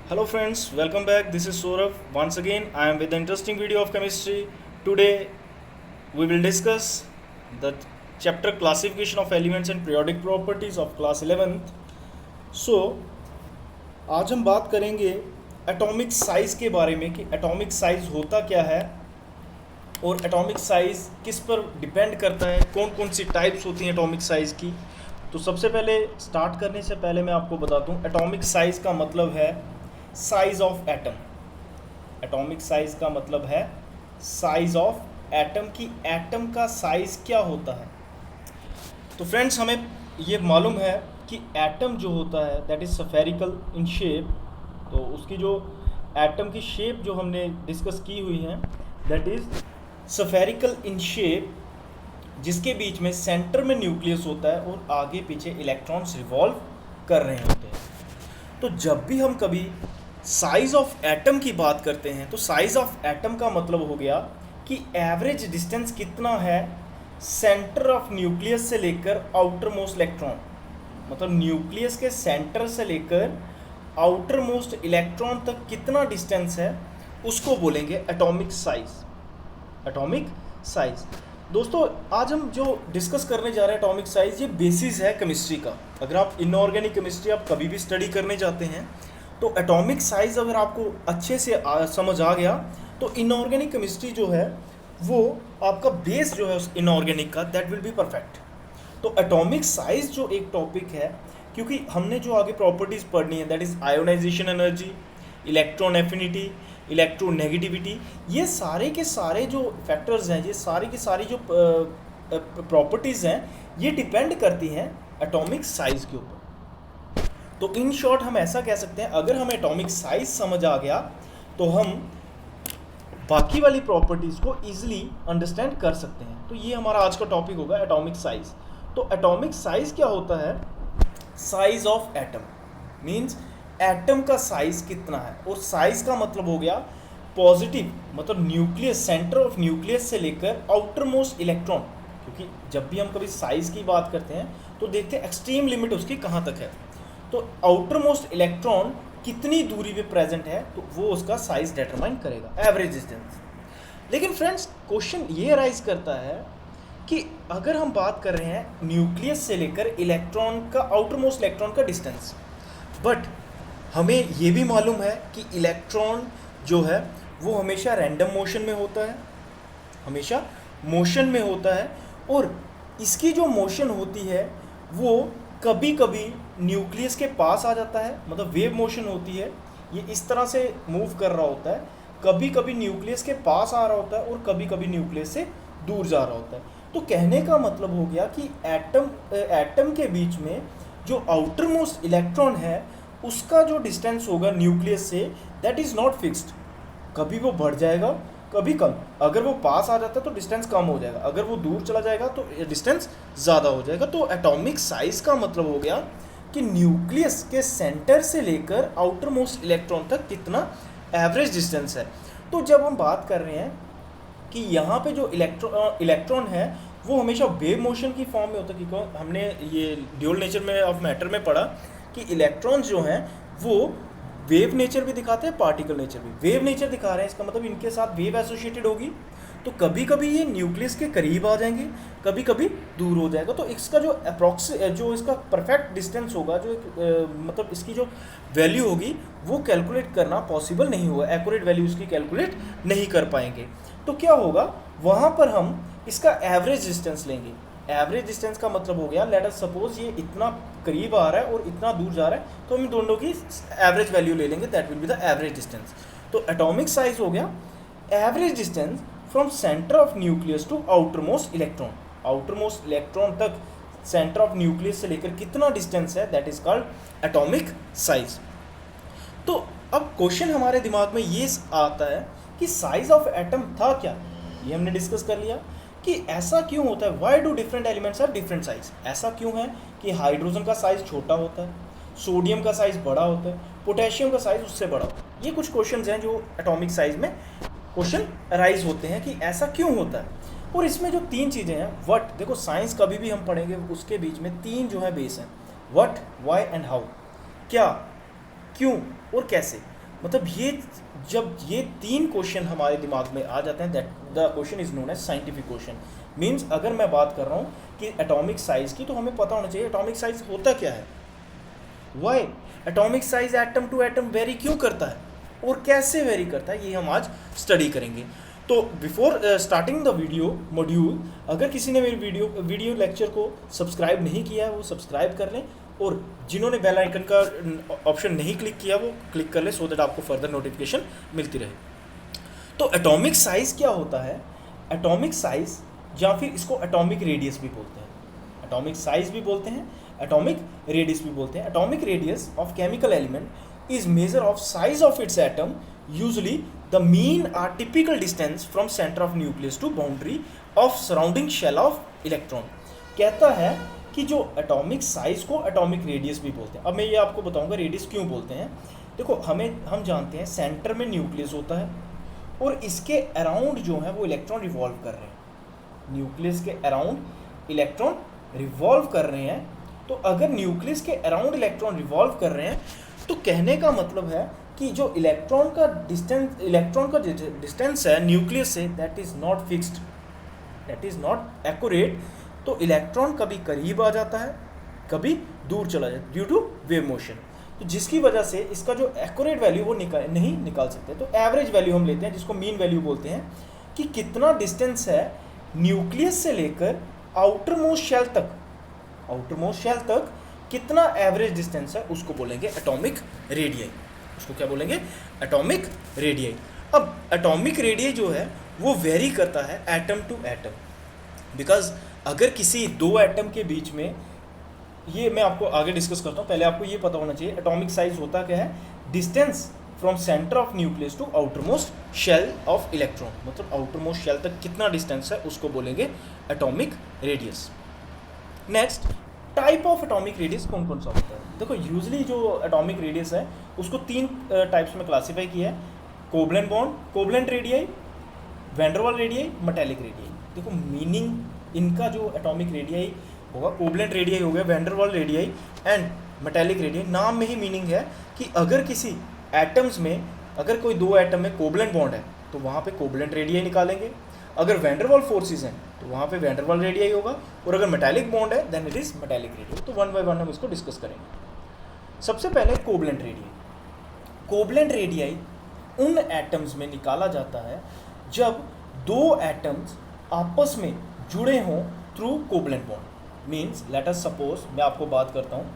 Hello friends, welcome back. This is Saurav. Once again, I am with the interesting video of chemistry. Today we will discuss the chapter classification of elements and periodic properties of class 11th. So, आज हम बात करेंगे atomic size के बारे में कि atomic size होता क्या है और एटॉमिक साइज किस पर डिपेंड करता है, कौन कौन सी टाइप्स होती हैं एटॉमिक साइज की। तो सबसे पहले स्टार्ट करने से पहले मैं आपको बता दूं एटॉमिक साइज का मतलब है size of atom. Atomic size का मतलब है साइज ऑफ एटम की एटम का साइज क्या होता है। तो फ्रेंड्स हमें ये मालूम है कि एटम जो होता है that is spherical in shape. तो उसकी जो एटम की शेप जो हमने डिस्कस की हुई है that is spherical in shape, जिसके बीच में सेंटर में न्यूक्लियस होता है और आगे पीछे इलेक्ट्रॉन्स रिवॉल्व कर रहे होते हैं। तो जब भी हम कभी साइज ऑफ एटम की बात करते हैं तो साइज ऑफ एटम का मतलब हो गया कि एवरेज डिस्टेंस कितना है सेंटर ऑफ न्यूक्लियस से लेकर आउटर मोस्ट इलेक्ट्रॉन, मतलब न्यूक्लियस के सेंटर से लेकर आउटर मोस्ट इलेक्ट्रॉन तक कितना डिस्टेंस है उसको बोलेंगे एटॉमिक साइज। एटॉमिक साइज दोस्तों आज हम जो डिस्कस करने जा रहे हैं एटॉमिक साइज, ये बेसिस है केमिस्ट्री का। अगर आप इनऑर्गेनिक केमिस्ट्री आप कभी भी स्टडी करने जाते हैं तो एटॉमिक साइज अगर आपको अच्छे से समझ आ गया तो इनऑर्गेनिक केमिस्ट्री जो है वो आपका बेस जो है उस इनऑर्गेनिक का दैट विल बी परफेक्ट। तो एटॉमिक साइज जो एक टॉपिक है, क्योंकि हमने जो आगे प्रॉपर्टीज़ पढ़नी है that is ionization energy, electron affinity, electronegativity, ये सारे के सारे जो फैक्टर्स हैं, ये सारी की सारी जो प्रॉपर्टीज़ हैं ये डिपेंड करती हैं एटॉमिक साइज के ऊपर। तो इन शॉर्ट हम ऐसा कह सकते हैं अगर हमें एटॉमिक साइज समझ आ गया तो हम बाकी वाली प्रॉपर्टीज़ को ईजिली अंडरस्टैंड कर सकते हैं। तो ये हमारा आज का टॉपिक होगा एटॉमिक साइज। तो एटॉमिक साइज क्या होता है? Size of atom means atom का साइज कितना है, और साइज का मतलब हो गया पॉजिटिव, मतलब न्यूक्लियस, सेंटर ऑफ न्यूक्लियस से लेकर आउटर मोस्ट इलेक्ट्रॉन। क्योंकि जब भी हम कभी साइज की बात करते हैं तो देखते हैं एक्सट्रीम लिमिट उसकी कहाँ तक है। तो आउटर मोस्ट इलेक्ट्रॉन कितनी दूरी पे प्रेजेंट है तो वो उसका साइज डिटरमाइन करेगा, एवरेज डिस्टेंस। लेकिन फ्रेंड्स क्वेश्चन ये राइज करता है कि अगर हम बात कर रहे हैं न्यूक्लियस से लेकर इलेक्ट्रॉन का, आउटर मोस्ट इलेक्ट्रॉन का डिस्टेंस, बट हमें ये भी मालूम है कि इलेक्ट्रॉन जो है वो हमेशा रैंडम मोशन में होता है, हमेशा मोशन में होता है, और इसकी जो मोशन होती है वो कभी कभी न्यूक्लियस के पास आ जाता है, मतलब वेव मोशन होती है, ये इस तरह से मूव कर रहा होता है, कभी कभी न्यूक्लियस के पास आ रहा होता है और कभी कभी न्यूक्लियस से दूर जा रहा होता है। तो कहने का मतलब हो गया कि एटम के बीच में जो आउटर मोस्ट इलेक्ट्रॉन है उसका जो डिस्टेंस होगा nucleus say that is not fixed, कभी वो बढ़ जाएगा कभी कम। अगर वो पास आ जाता है तो डिस्टेंस कम हो जाएगा, अगर वो दूर चला जाएगा तो डिस्टेंस ज़्यादा हो जाएगा। तो एटॉमिक साइज का मतलब हो गया कि न्यूक्लियस के सेंटर से लेकर आउटर मोस्ट इलेक्ट्रॉन तक कितना एवरेज डिस्टेंस है। तो जब हम बात कर रहे हैं कि यहाँ पे जो इलेक्ट्रॉन है वो हमेशा वेव मोशन की फॉर्म में होता है, क्योंकि हमने ये ड्यूल नेचर में ऑफ मैटर में पढ़ा कि इलेक्ट्रॉन्स जो हैं वो वेव नेचर भी दिखाते हैं, पार्टिकल नेचर भी। वेव नेचर दिखा रहे हैं इसका मतलब इनके साथ वेव एसोसिएटेड होगी, तो कभी कभी ये न्यूक्लियस के करीब आ जाएंगे, कभी कभी दूर हो जाएगा। तो इसका जो इसका परफेक्ट डिस्टेंस होगा, जो मतलब इसकी जो वैल्यू होगी वो कैलकुलेट करना पॉसिबल नहीं होगा, एक्यूरेट वैल्यू इसकी कैलकुलेट नहीं कर पाएंगे। तो क्या होगा, वहाँ पर हम इसका एवरेज डिस्टेंस लेंगे। एवरेज डिस्टेंस का मतलब हो गया, लेट अस सपोज ये इतना करीब आ रहा है और इतना दूर जा रहा है, तो हम दोनों की एवरेज वैल्यू ले लेंगे, that will be the average distance. तो एटॉमिक साइज हो गया average distance from centre of nucleus to outer most electron. Outer most electron तक सेंटर ऑफ न्यूक्लियस से लेकर कितना डिस्टेंस है that is called atomic size. तो अब क्वेश्चन हमारे दिमाग में ये आता है कि साइज ऑफ एटम था क्या, ये हमने डिस्कस कर लिया कि ऐसा क्यों होता है, why do different elements have different size. ऐसा क्यों है कि हाइड्रोजन का साइज छोटा होता है, सोडियम का साइज बड़ा होता है, पोटेशियम का साइज उससे बड़ा होता है। ये कुछ क्वेश्चंस हैं जो एटॉमिक साइज में क्वेश्चन अराइज होते हैं कि ऐसा क्यों होता है। और इसमें जो तीन चीज़ें हैं, व्हाट, देखो साइंस कभी भी हम पढ़ेंगे उसके बीच में तीन जो है बेस हैं, व्हाट, व्हाई एंड हाउ। क्या, क्यों और कैसे। मतलब ये जब ये 3 क्वेश्चन हमारे दिमाग में आ जाते हैं, that the question is known as scientific question. Means अगर मैं बात कर रहा हूँ कि एटॉमिक साइज की, तो हमें पता होना चाहिए एटॉमिक साइज होता क्या है, why atomic size atom to atom vary क्यों करता है और कैसे वेरी करता है, ये हम आज स्टडी करेंगे। तो before starting the video module, अगर किसी ने मेरी वीडियो लेक्चर को सब्सक्राइब नहीं किया है वो सब्सक्राइब कर लें, और जिन्होंने बेल आइकन का ऑप्शन नहीं क्लिक किया वो क्लिक कर लें, सो दैट आपको फर्दर नोटिफिकेशन मिलती रहे। तो एटॉमिक साइज क्या होता है? एटॉमिक साइज, या फिर इसको एटॉमिक रेडियस भी बोलते हैं, एटॉमिक साइज भी बोलते हैं, एटॉमिक रेडियस भी बोलते हैं। Atomic radius of chemical element is measure of size of its atom, usually the mean or typical distance from centre of nucleus to boundary of surrounding shell of electron. कहता है कि जो atomic size को atomic radius भी बोलते हैं। अब मैं ये आपको बताऊंगा रेडियस क्यों बोलते हैं। देखो, हम जानते हैं सेंटर में न्यूक्लियस होता है और इसके अराउंड जो है वो इलेक्ट्रॉन रिवॉल्व कर रहे हैं, न्यूक्लियस के अराउंड इलेक्ट्रॉन रिवॉल्व कर रहे हैं। तो अगर न्यूक्लियस के अराउंड इलेक्ट्रॉन रिवॉल्व कर रहे हैं तो कहने का मतलब है कि जो इलेक्ट्रॉन का डिस्टेंस है न्यूक्लियस से, that is not fixed, that is not accurate. तो इलेक्ट्रॉन कभी करीब आ जाता है, कभी दूर चला जाता है ड्यू टू वेव मोशन, तो जिसकी वजह से इसका जो एक्यूरेट वैल्यू वो नहीं निकाल सकते। तो एवरेज वैल्यू हम लेते हैं, जिसको मीन वैल्यू बोलते हैं, कि कितना डिस्टेंस है न्यूक्लियस से लेकर आउटर मोस्ट शेल तक, आउटर मोस्ट शेल तक कितना एवरेज डिस्टेंस है, उसको बोलेंगे एटॉमिक रेडियस। उसको क्या बोलेंगे? Atomic radius. अब एटॉमिक रेडियस जो है वो वेरी करता है एटम टू एटम, बिकॉज अगर किसी 2 एटम के बीच में, ये मैं आपको आगे डिस्कस करता हूँ, पहले आपको ये पता होना चाहिए एटॉमिक साइज होता क्या है। Distance from centre of nucleus to outer most shell of electron, मतलब आउटर मोस्ट शेल तक कितना डिस्टेंस है उसको बोलेंगे atomic radius. Next, type of atomic radius कौन कौन सा होता है? देखो, यूजली जो एटॉमिक रेडियस है उसको 3 टाइप्स में क्लासीफाई किया है, covalent bond, covalent radius, van der waal radius, metallic radius. देखो, मीनिंग इनका जो एटॉमिक रेडियस होगा, कोवलेंट रेडियस हो गया, van der waal radius and metallic radius. नाम में ही मीनिंग है कि अगर किसी एटम्स में, अगर कोई 2 एटम में कोवलेंट बॉन्ड है तो वहाँ पे कोवलेंट रेडियस निकालेंगे, अगर वैन डर वाल फोर्सेस हैं तो वहाँ पे वैन डर वाल रेडियस होगा, और अगर मेटालिक बॉन्ड है then it is metallic radius. तो वन बाय वन हम इसको डिस्कस करेंगे। सबसे पहले कोवलेंट रेडियस। कोवलेंट रेडियस उन एटम्स में निकाला जाता है जब 2 एटम्स आपस में जुड़े हों through covalent bond. Means late us suppose, मैं आपको बात करता हूँ,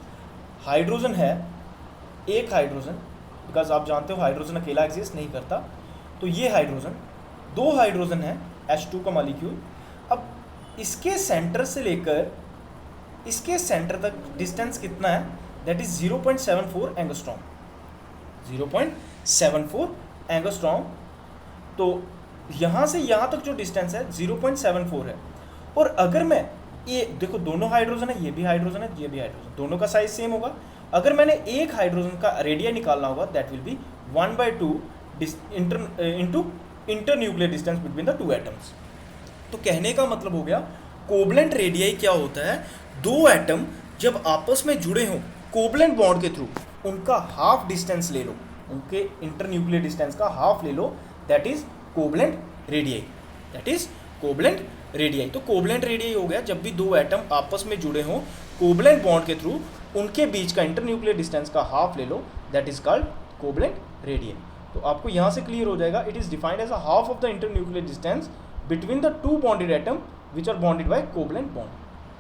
हाइड्रोजन है, एक हाइड्रोजन, बिकॉज आप जानते हो हाइड्रोजन अकेला एग्जिस्ट नहीं करता, तो ये हाइड्रोजन, 2 हाइड्रोजन है, H2 का मॉलिक्यूल। अब इसके सेंटर से लेकर इसके सेंटर तक डिस्टेंस कितना है? That is 0.74 angstrom, 0.74 angstrom. तो यहाँ से यहाँ तक जो डिस्टेंस है 0.74 है। और अगर मैं ये देखो, दोनों हाइड्रोजन है, ये भी हाइड्रोजन है, ये भी हाइड्रोजन, दोनों का साइज सेम होगा। अगर मैंने एक हाइड्रोजन का रेडियस निकालना होगा, that will B 1/2 into internuclear distance between the 2 atoms. तो कहने का मतलब हो गया, कोवलेंट रेडियस क्या होता है? 2 एटम जब आपस में जुड़े हों कोवलेंट बॉन्ड के थ्रू, उनका हाफ डिस्टेंस ले लो, उनके इंटरन्यूक्लियर डिस्टेंस का हाफ ले लो, that is covalent radius, that is covalent radius. तो कोवलेंट रेडियस हो गया जब भी 2 एटम आपस में जुड़े हों कोवलेंट बॉन्ड के थ्रू, उनके बीच का इंटरन्यूक्लियर डिस्टेंस का हाफ ले लो, that is called covalent radius. तो आपको यहाँ से क्लियर हो जाएगा, it is defined as a half of the internuclear distance between the 2 bonded atom which are bonded by covalent bond.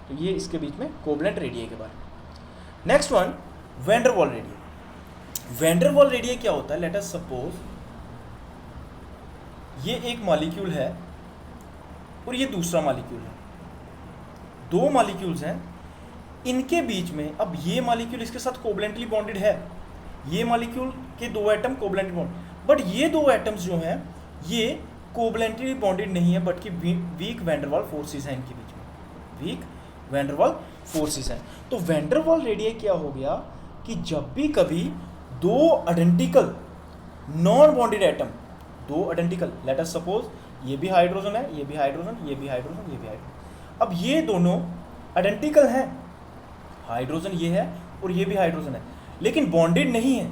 तो ये इसके बीच में कोवलेंट रेडियस के बारे में। Next one, van der waal radius. Van der waal radius क्या होता है? लेट अस सपोज ये एक मॉलिक्यूल है और ये दूसरा मॉलिक्यूल है, 2 मॉलिक्यूल्स हैं, इनके बीच में, अब ये मॉलिक्यूल इसके साथ कोवलेंटली बॉन्डेड है, ये मॉलिक्यूल के 2 एटम कोवलेंटली बॉन्ड, बट ये 2 एटम्स जो हैं ये कोवलेंटली बॉन्डेड नहीं है, बट कि week van der waal forces हैं इनके बीच में, week van der waal forces हैं। तो वैन डर वाल रेडियस क्या हो गया कि जब भी कभी 2 identical non bonded atom, 2 identical, late us suppose ये भी हाइड्रोजन है, ये भी हाइड्रोजन, ये भी हाइड्रोजन, ये भी हाइड्रोजन, अब ये दोनों आइडेंटिकल हैं, हाइड्रोजन ये है और ये भी हाइड्रोजन है, लेकिन बॉन्डेड नहीं है,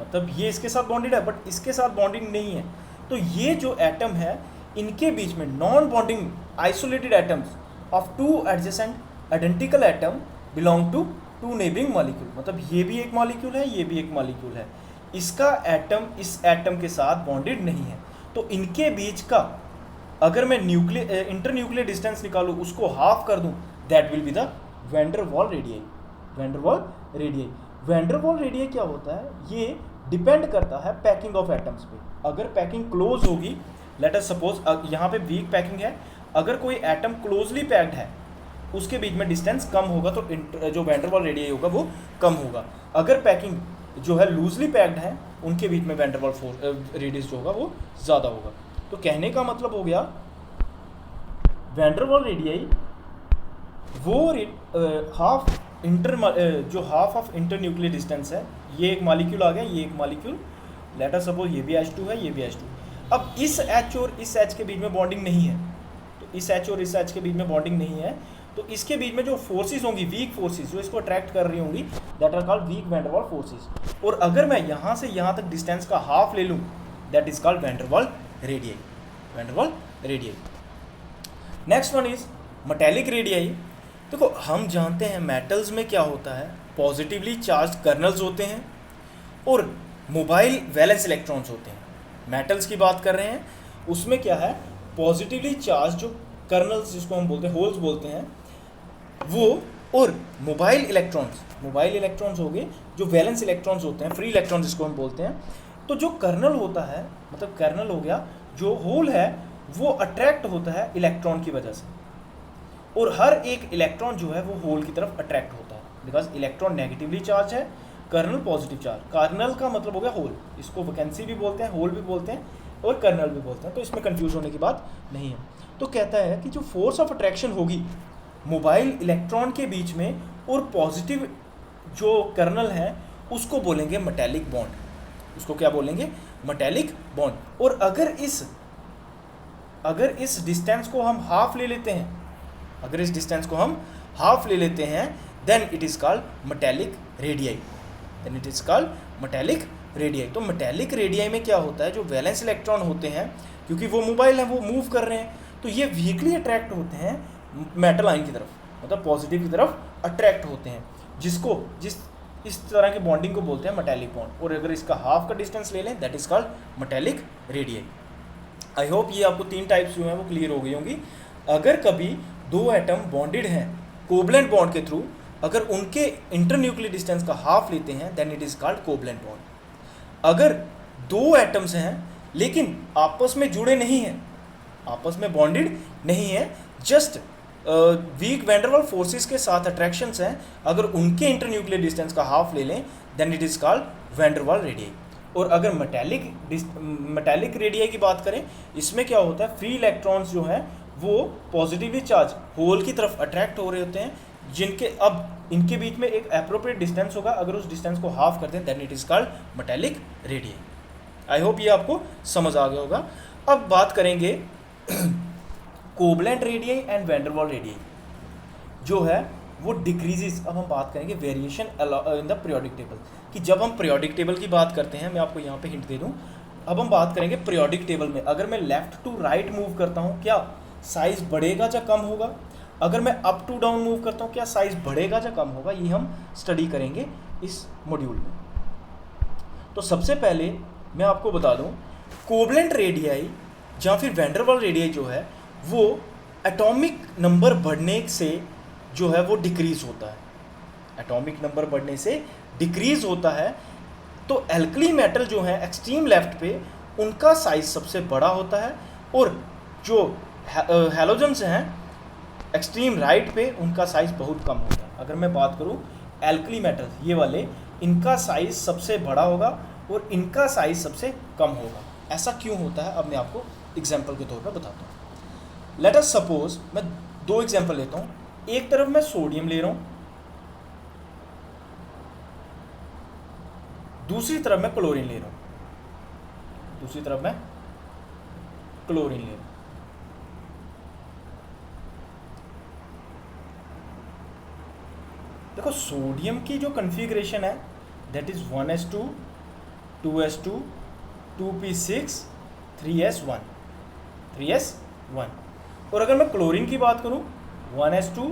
मतलब ये इसके साथ बॉन्डेड है बट इसके साथ बॉन्डिंग नहीं है। तो ये जो एटम है इनके बीच में non bonding isolated atoms of two adjacent identical atom belong to two neighbouring molecule, मतलब ये भी एक मॉलिक्यूल है, ये भी एक मॉलिक्यूल है, इसका एटम इस एटम के साथ बॉन्डेड नहीं है। तो इनके बीच का अगर मैं इंटर न्यूक्लियर डिस्टेंस निकालूं, उसको हाफ कर दूं, that will be the van der वाल रेडियई। वैन डर वाल रेडियई, वैन डर वाल रेडियई क्या होता है, ये डिपेंड करता है पैकिंग ऑफ एटम्स पे। अगर पैकिंग क्लोज होगी, लेट अस सपोज यहाँ पे वीक पैकिंग है, अगर कोई एटम क्लोजली पैक्ड है उसके बीच में डिस्टेंस कम होगा तो जो वैन डर वाल रेडियई होगा वो कम होगा। अगर पैकिंग जो है लूजली पैक्ड है उनके बीच में वैन डर वाल रेडियस जो होगा वो ज़्यादा होगा। तो कहने का मतलब हो गया वैन डर वाल रेडियई वो जो half of inter nuclear distance है, ये एक मॉलिक्यूल आ गया, ये एक मॉलिक्यूल, लेट अस सपोज ये भी H2 है, ये भी H2। अब इस H और इस H के बीच में बॉन्डिंग नहीं है, तो इस H और इस H के बीच में बॉन्डिंग नहीं है, तो इसके बीच में जो फोर्सेस होंगी, वीक फोर्सेस जो इसको अट्रैक्ट कर रही होंगी, that are called weak van der waal forces. और अगर मैं यहाँ से यहाँ तक डिस्टेंस का हाफ ले लूँ, that is called van der वाल रेडियई, वैन डर वाल radii. Next one is metallic radii. देखो हम जानते हैं मेटल्स में क्या होता है, पॉजिटिवली चार्ज कर्नल्स होते हैं और मोबाइल वैलेंस इलेक्ट्रॉन्स होते हैं। मेटल्स की बात कर रहे हैं, उसमें क्या है, पॉजिटिवली चार्ज जो कर्नल्स जिसको हम बोलते हैं, होल्स बोलते हैं वो, और मोबाइल इलेक्ट्रॉन्स हो गए जो वैलेंस इलेक्ट्रॉन्स होते हैं, फ्री इलेक्ट्रॉन्स जिसको हम बोलते हैं। तो जो कर्नल होता है, मतलब कर्नल हो गया, जो होल है वो अट्रैक्ट होता है इलेक्ट्रॉन की वजह से, और हर एक इलेक्ट्रॉन जो है वो होल की तरफ अट्रैक्ट होता है, बिकॉज इलेक्ट्रॉन नेगेटिवली चार्ज है, कर्नल पॉजिटिव चार्ज। कर्नल का मतलब हो गया होल, इसको वैकेंसी भी बोलते हैं, होल भी बोलते हैं और कर्नल भी बोलते हैं, तो इसमें कंफ्यूज होने की बात नहीं है। तो कहता है कि जो फोर्स ऑफ अट्रैक्शन होगी मोबाइल इलेक्ट्रॉन के बीच में और पॉजिटिव जो कर्नल है उसको बोलेंगे मेटेलिक बॉन्ड, उसको क्या बोलेंगे, मेटेलिक बॉन्ड। और अगर इस डिस्टेंस को हम हाफ ले लेते हैं, अगर इस डिस्टेंस को हम हाफ ले लेते हैं, then it is called metallic radii, then it is called metallic radii. तो मेटेलिक रेडियई में क्या होता है, जो वैलेंस इलेक्ट्रॉन होते हैं, क्योंकि वो मोबाइल है, वो मूव कर रहे हैं, तो ये वीकली अट्रैक्ट होते हैं मेटल आयन की तरफ, मतलब पॉजिटिव की तरफ अट्रैक्ट होते हैं, इस तरह की बॉन्डिंग को बोलते हैं मेटेलिक बॉन्ड। और अगर इसका हाफ का डिस्टेंस ले लें, that is called metallic radii. I hope ये आपको 3 टाइप्स जो हैं वो क्लियर हो गई होंगी। अगर कभी दो एटम बॉन्डेड हैं कोवलेंट बॉन्ड के थ्रू, अगर उनके इंटरन्यूक्लियर डिस्टेंस का हाफ लेते हैं, then it is called covalent bond. अगर दो एटम्स हैं लेकिन आपस में जुड़े नहीं हैं, आपस में बॉन्डेड नहीं है, just week van der waal forces के साथ अट्रैक्शंस हैं, अगर उनके इंटरन्यूक्लियर डिस्टेंस का हाफ ले लें, then it is called van der वाल रेडियई। और अगर मेटेलिक रेडियई की बात करें, इसमें क्या होता है, फ्री इलेक्ट्रॉन्स जो हैं वो पॉजिटिवली चार्ज होल की तरफ अट्रैक्ट हो रहे होते हैं, जिनके अब इनके बीच में एक एप्रोप्रिएट डिस्टेंस होगा, अगर उस डिस्टेंस को हाफ कर दें, then it is called metallic radii. I hope ये आपको समझ आ गया होगा। अब बात करेंगे covalent radii and when der वाल रेडियई जो है वो डिक्रीजेस। अब हम बात करेंगे variation in the periodic table, कि जब हम पीरियोडिक टेबल की बात करते हैं, मैं आपको यहाँ पे हिंट दे दूँ, अब हम बात करेंगे पीरियोडिक टेबल में अगर मैं लेफ्ट टू राइट मूव करता हूँ, क्या साइज बढ़ेगा या कम होगा, अगर मैं अप टू डाउन मूव करता हूँ क्या साइज बढ़ेगा या कम होगा, ये हम स्टडी करेंगे इस मॉड्यूल में। तो सबसे पहले मैं आपको बता दूँ, कोवलेंट रेडियई या फिर वैन डर वाल रेडियई जो है वो एटॉमिक नंबर बढ़ने से जो है वो डिक्रीज होता है, एटॉमिक नंबर बढ़ने से डिक्रीज होता है। तो एल्कली मेटल जो है एक्सट्रीम लेफ्ट पे उनका साइज सबसे बड़ा होता है, और जो हैलोजन्स हैं एक्सट्रीम राइट पे उनका साइज बहुत कम होता है। अगर मैं बात करूँ एल्कली मेटल ये वाले, इनका साइज सबसे बड़ा होगा और इनका साइज सबसे कम होगा। ऐसा क्यों होता है, अब मैं आपको एग्जाम्पल के तौर पर बताता हूँ। लेट अस सपोज मैं 2 एग्जाम्पल लेता हूँ, एक तरफ मैं सोडियम ले रहा हूँ, दूसरी तरफ मैं क्लोरीन ले रहा हूँ, दूसरी तरफ मैं क्लोरीन ले रहा हूँ। देखो सोडियम की जो कॉन्फ़िगरेशन है that is 1s2 2s2, 2p6, 3s1, 3s1। और अगर मैं क्लोरीन की बात करूं 1s2,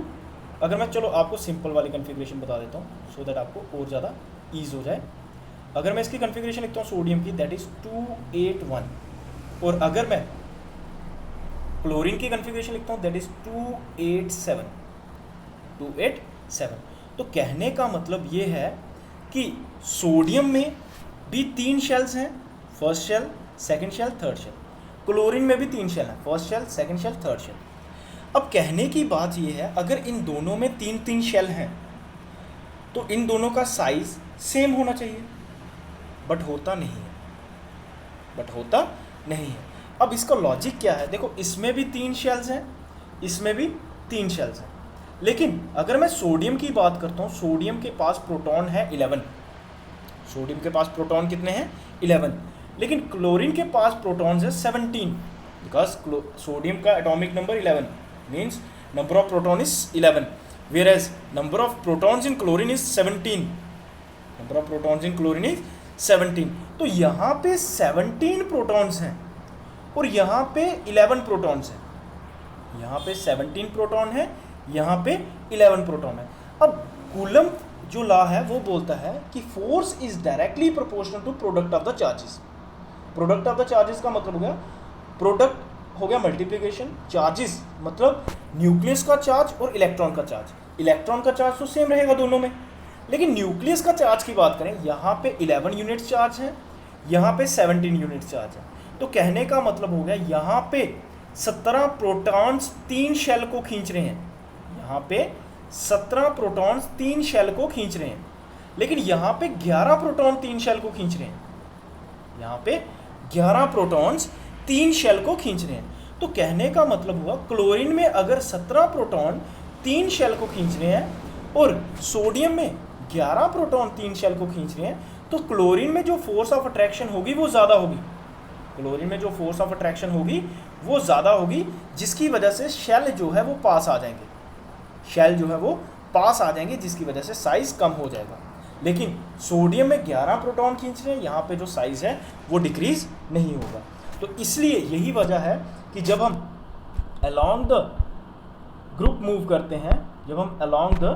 अगर मैं चलो आपको सिंपल वाली कन्फिग्रेशन बता देता हूं सो दैट आपको और ज़्यादा ईज हो जाए। अगर मैं इसकी कन्फिग्रेशन लिखता हूँ सोडियम की दैट इज़ 281, और अगर मैं क्लोरीन की कन्फिग्रेशन लिखता हूँ दैट इज़ 287, 287। तो कहने का मतलब ये है कि सोडियम में भी 3 शेल्स हैं, first shell, second shell, third shell. Chlorine में भी 3 शेल हैं, first shell, second shell, third shell. अब कहने की बात ये है अगर इन दोनों में 3-3 शेल हैं तो इन दोनों का साइज सेम होना चाहिए, बट होता नहीं है, बट होता नहीं है। अब इसका लॉजिक क्या है, देखो इसमें भी 3 शेल्स हैं, इसमें भी 3 शेल्स हैं, लेकिन अगर मैं सोडियम की बात करता हूँ, सोडियम के पास प्रोटॉन है 11, सोडियम के पास प्रोटॉन कितने हैं 11, लेकिन क्लोरीन के पास प्रोटॉन्स है 17, बिकॉज सोडियम का atomic number 11 means number of proton is 11, whereas number of protons in chlorine is 17, number of protons in chlorine is 17। तो यहाँ पे 17 प्रोटॉन्स हैं और यहाँ पे 11 प्रोटॉन्स हैं, यहाँ पे 17 प्रोटॉन है, यहाँ पे 11 प्रोटॉन है। अब कूलम जो लॉ है वो बोलता है कि force is directly proportional to product of the charges. Product of the charges का मतलब हो गया, प्रोडक्ट हो गया मल्टीप्लिकेशन, चार्जेस मतलब न्यूक्लियस का चार्ज और इलेक्ट्रॉन का चार्ज। इलेक्ट्रॉन का चार्ज तो सेम रहेगा दोनों में, लेकिन न्यूक्लियस का चार्ज की बात करें, यहाँ पे 11 यूनिट चार्ज है, यहाँ पे 17 यूनिट चार्ज है। तो कहने का मतलब हो गया यहाँ पे 17 प्रोटॉन्स 3 शेल को खींच रहे हैं, यहाँ पे 17 प्रोटॉन्स 3 शेल को खींच रहे हैं, लेकिन यहाँ पे 11 प्रोटॉन 3 शेल को खींच रहे हैं, यहाँ पे 11 प्रोटॉन्स 3 शेल को खींच रहे हैं। तो कहने का मतलब हुआ क्लोरीन में अगर 17 प्रोटॉन 3 शेल को खींच रहे हैं और सोडियम में 11 प्रोटॉन 3 शेल को खींच रहे हैं, तो क्लोरीन में जो फोर्स ऑफ अट्रैक्शन होगी वो ज़्यादा होगी, क्लोरीन में जो फोर्स ऑफ अट्रैक्शन होगी वो ज़्यादा होगी, जिसकी वजह से शेल जो है वो पास आ जाएंगे, शेल जो है वो पास आ जाएंगे, जिसकी वजह से साइज़ कम हो जाएगा। लेकिन सोडियम में 11 प्रोटॉन खींच रहे हैं, यहाँ पे जो साइज़ है वो डिक्रीज़ नहीं होगा। तो इसलिए यही वजह है कि जब हम अलोंग द ग्रुप मूव करते हैं, जब हम अलोंग द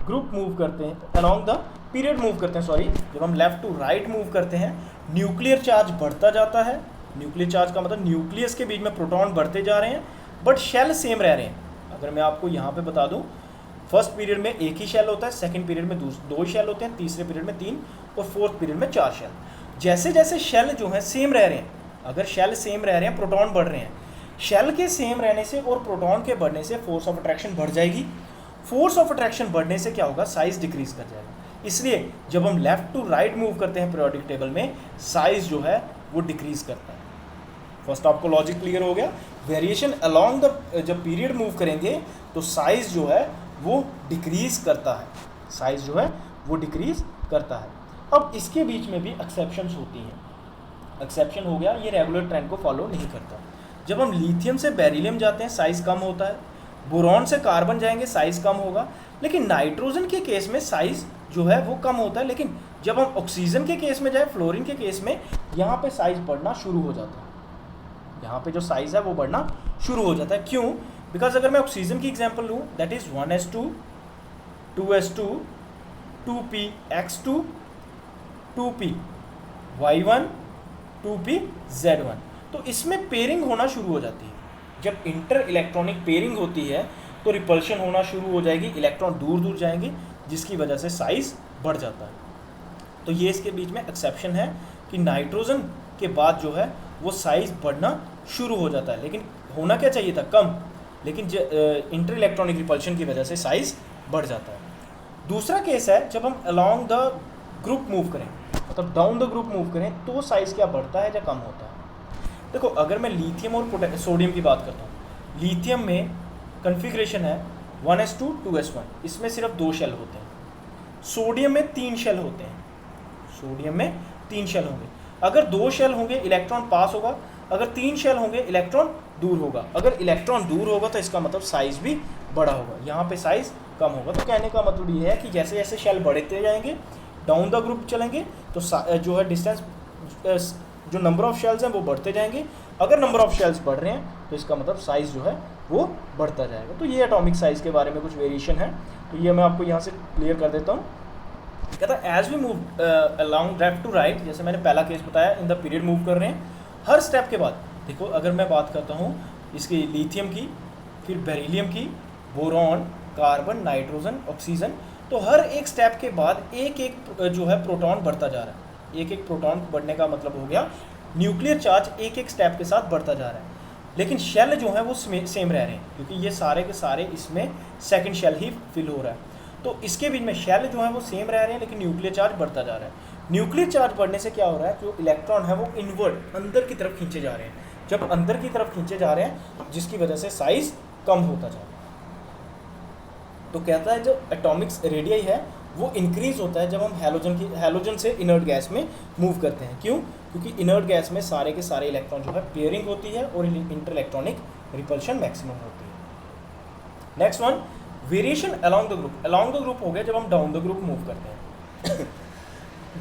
ग्रुप मूव करते हैं, अलोंग द पीरियड मूव करते हैं, सॉरी, जब हम लेफ्ट टू राइट मूव करते हैं, न्यूक्लियर चार्ज बढ़ता जाता है। न्यूक्लियर चार्ज का मतलब न्यूक्लियस के बीच में प्रोटॉन बढ़ते जा रहे हैं, बट शेल सेम रह रहे हैं। अगर मैं आपको यहाँ पे बता दूँ, फर्स्ट पीरियड में एक ही शेल होता है, सेकंड पीरियड में 2 शेल होते हैं, तीसरे पीरियड में 3 और फोर्थ पीरियड में 4 शेल। जैसे जैसे शेल जो है सेम रह रहे हैं, अगर शेल सेम रह रहे हैं, प्रोटॉन बढ़ रहे हैं, शेल के सेम रहने से और प्रोटॉन के बढ़ने से फोर्स ऑफ अट्रैक्शन बढ़ जाएगी। फोर्स ऑफ अट्रैक्शन बढ़ने से क्या होगा, साइज डिक्रीज कर जाएगा। इसलिए जब हम लेफ्ट टू राइट मूव करते हैं पीरियोडिक टेबल में, साइज जो है वो डिक्रीज करता है। फर्स्ट आपको लॉजिक क्लियर हो गया। वेरिएशन अलोंग द जब पीरियड मूव करेंगे तो साइज जो है वो डिक्रीज करता है, साइज जो है वो डिक्रीज करता है। अब इसके बीच में भी एक्सेप्शंस होती हैं। एक्सेप्शन हो गया, ये रेगुलर ट्रेंड को फॉलो नहीं करता। जब हम लिथियम से बेरिलियम जाते हैं साइज़ कम होता है, बोरॉन से कार्बन जाएंगे साइज़ कम होगा, लेकिन नाइट्रोजन के केस में साइज़ जो है वो कम होता है। लेकिन जब हम ऑक्सीजन के केस में जाए, फ्लोरीन के केस में, यहाँ पे साइज़ बढ़ना शुरू हो जाता है, यहाँ पे जो साइज़ है वो बढ़ना शुरू हो जाता है। क्यों? बिकॉज अगर मैं ऑक्सीजन की एग्जाम्पल लूँ, that is 1s2, 2s2, 2px2, 2py1, 2pz1, तो इसमें पेयरिंग होना शुरू हो जाती है। जब इंटर इलेक्ट्रॉनिक पेयरिंग होती है तो रिपल्शन होना शुरू हो जाएगी, इलेक्ट्रॉन दूर दूर जाएंगे, जिसकी वजह से साइज बढ़ जाता है। तो ये इसके बीच में एक्सेप्शन है कि नाइट्रोजन के बाद जो है वो साइज बढ़ना शुरू हो जाता है, लेकिन होना क्या चाहिए था, कम, लेकिन इंटर इलेक्ट्रॉनिक रिपल्शन की वजह से साइज बढ़ जाता है। दूसरा केस है जब हम अलोंग द ग्रुप मूव करें, मतलब डाउन द ग्रुप मूव करें, तो साइज़ क्या बढ़ता है या कम होता है। देखो अगर मैं लिथियम और सोडियम की बात करता हूँ, लिथियम में कन्फिग्रेशन है 1s2, 2s1, इसमें सिर्फ 2 शेल होते हैं। सोडियम में 3 शेल होते हैं, सोडियम में 3 शेल होंगे। अगर 2 शेल होंगे इलेक्ट्रॉन पास होगा, अगर 3 शेल होंगे इलेक्ट्रॉन दूर होगा। अगर इलेक्ट्रॉन दूर होगा तो इसका मतलब साइज़ भी बड़ा होगा, यहाँ पे साइज़ कम होगा। तो कहने का मतलब ये है कि जैसे जैसे शेल बढ़ते जाएंगे, डाउन द ग्रुप चलेंगे, तो जो है डिस्टेंस जो नंबर ऑफ शेल्स हैं वो बढ़ते जाएंगे। अगर नंबर ऑफ शेल्स बढ़ रहे हैं तो इसका मतलब साइज़ जो है वो बढ़ता जाएगा। तो ये एटॉमिक साइज़ के बारे में कुछ वेरिएशन है, तो ये मैं आपको यहाँ से क्लियर कर देता हूँ। कहता है as we move along left to right, जैसे मैंने पहला केस बताया, इन द पीरियड मूव कर रहे हैं, हर स्टेप के बाद देखो, अगर मैं बात करता हूँ इसकी लिथियम की, फिर बेरिलियम की, बोरॉन, कार्बन, नाइट्रोजन, ऑक्सीजन, तो हर एक स्टेप के बाद एक एक जो है प्रोटॉन बढ़ता जा रहा है। एक एक प्रोटॉन बढ़ने का मतलब हो गया न्यूक्लियर चार्ज एक एक स्टेप के साथ बढ़ता जा रहा है, लेकिन शेल जो है वो सेम रह रहे हैं, क्योंकि ये सारे के सारे इसमें सेकंड शेल ही फिल हो रहा है। तो इसके बीच में शेल जो है वो सेम रह रहे हैं, लेकिन न्यूक्लियर चार्ज बढ़ता जा रहा है। न्यूक्लियर चार्ज बढ़ने से क्या हो रहा है, जो इलेक्ट्रॉन है वो इनवर्ट अंदर की तरफ खींचे जा रहे हैं। जब अंदर की तरफ खींचे जा रहे हैं, जिसकी वजह से साइज कम होता जा रहा है। तो कहता है जो एटॉमिक रेडियस है वो इंक्रीज होता है जब हम हैलोजन से इनर्ट गैस में मूव करते हैं। क्यों? क्योंकि इनर्ट गैस में सारे के सारे इलेक्ट्रॉन जो है पेयरिंग होती है और इंटर इलेक्ट्रॉनिक रिपल्शन मैक्सिमम होती है। Next one, variation along the group. Along the group हो गया जब हम डाउन द ग्रुप मूव करते हैं।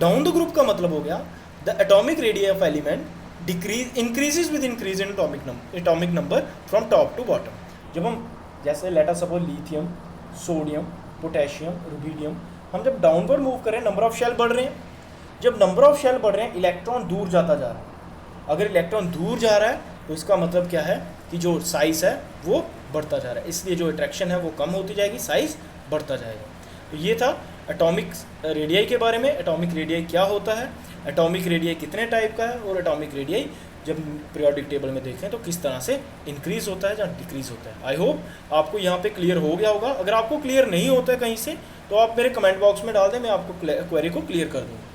डाउन द ग्रुप का मतलब हो गया the atomic radius of element increases with increase in atomic number from top to bottom. जब हम जैसे let us suppose lithium, sodium, potassium, rubidium, हम जब डाउनवर्ड मूव कर रहे हैं, नंबर ऑफ शेल बढ़ रहे हैं। जब नंबर ऑफ शेल बढ़ रहे हैं, इलेक्ट्रॉन दूर जाता जा रहा है। अगर इलेक्ट्रॉन दूर जा रहा है तो इसका मतलब क्या है कि जो साइज़ है वो बढ़ता जा रहा है, इसलिए जो अट्रैक्शन है वो कम होती जाएगी, साइज़ बढ़ता जाएगा। तो ये था एटॉमिक रेडियस के बारे में। एटॉमिक रेडियस क्या होता है, एटॉमिक रेडियस कितने टाइप का है, और एटॉमिक रेडियस जब पीरियोडिक टेबल में देखें तो किस तरह से इंक्रीज़ होता है या डिक्रीज़ होता है। आई होप आपको यहाँ पे क्लियर हो गया होगा। अगर आपको क्लियर नहीं होता है कहीं से तो आप मेरे कमेंट बॉक्स में डाल दें, मैं आपको क्वेरी को क्लियर कर दूँगा।